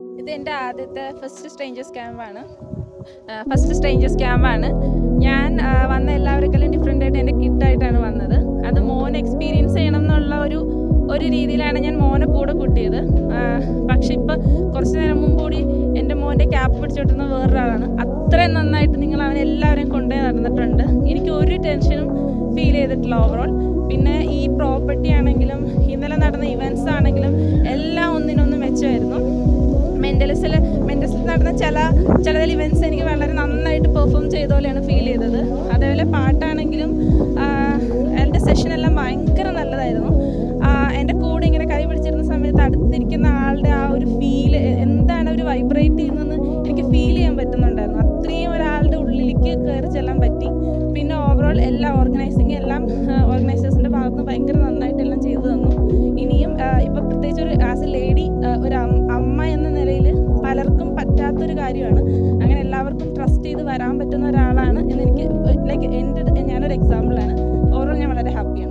ഇത് എൻ്റെ ആദ്യത്തെ ഫസ്റ്റ് സ്ട്രേഞ്ചേഴ്സ് ക്യാമ്പാണ്. ഞാൻ വന്ന എല്ലാവർക്കെല്ലാം ഡിഫറെൻ്റ് ആയിട്ട് എൻ്റെ കിട്ടായിട്ടാണ് വന്നത്. അത് മോനെ എക്സ്പീരിയൻസ് ചെയ്യണം എന്നുള്ള ഒരു രീതിയിലാണ് ഞാൻ മോനെ കൂടെ കൂട്ടിയത്. പക്ഷെ ഇപ്പം കുറച്ച് നേരം മുമ്പ് കൂടി എൻ്റെ മോൻ്റെ ക്യാപ്പ് പിടിച്ചോട്ടുന്ന വേറൊരാളാണ്. അത്രയും നന്നായിട്ട് നിങ്ങൾ അവനെല്ലാവരെയും കൊണ്ടുപോയി നടന്നിട്ടുണ്ട്. എനിക്ക് ഒരു ടെൻഷനും ഫീൽ ചെയ്തിട്ടില്ല ഓവറോൾ. പിന്നെ ഈ പ്രോപ്പർട്ടി ആണെങ്കിലും ഇന്നലെ നടന്ന ഇവൻറ്റ്സ് ആണെങ്കിലും എല്ലാം ഒന്നിനൊന്ന് മെച്ചമായിരുന്നു. മെൻ്റലിസിൽ നടന്ന ചില ഇവൻറ്റ്സ് എനിക്ക് വളരെ നന്നായിട്ട് പെർഫോം ചെയ്ത പോലെയാണ് ഫീൽ ചെയ്തത്. അതേപോലെ പാട്ടാണെങ്കിലും എൻ്റെ സെഷനെല്ലാം ഭയങ്കര നല്ലതായിരുന്നു. എൻ്റെ കൂടെ ഇങ്ങനെ കൈ പിടിച്ചിരുന്ന സമയത്ത് അടുത്തിരിക്കുന്ന ആളുടെ ആ ഒരു ഫീല് എന്താണ് അവർ വൈബ്രേറ്റ് ചെയ്യുന്നതെന്ന് എനിക്ക് ഫീൽ ചെയ്യാൻ പറ്റുന്നുണ്ടായിരുന്നു. അത്രയും ഒരാളുടെ ഉള്ളിലേക്ക് കയറി ചെല്ലാൻ പറ്റി. പിന്നെ ഓവറോൾ എല്ലാ ഓർഗനൈസേഴ്സിൻ്റെ ഭാഗത്തുനിന്ന് ഭയങ്കര നന്നായിട്ട് എല്ലാം ചെയ്തു തന്നു. ഇനിയും ഇപ്പോൾ പ്രത്യേകിച്ച് ആസ് എ ലേഡി ഒരു അമ്മ എന്ന നിലയിൽ പലർക്കും പറ്റാത്തൊരു കാര്യമാണ്. അങ്ങനെ എല്ലാവർക്കും ട്രസ്റ്റ് ചെയ്ത് വരാൻ പറ്റുന്ന ഒരാളാണ് എന്നെനിക്ക് ഞാനൊരു എക്സാമ്പിളാണ്. ഓവറോൾ ഞാൻ വളരെ ഹാപ്പിയാണ്.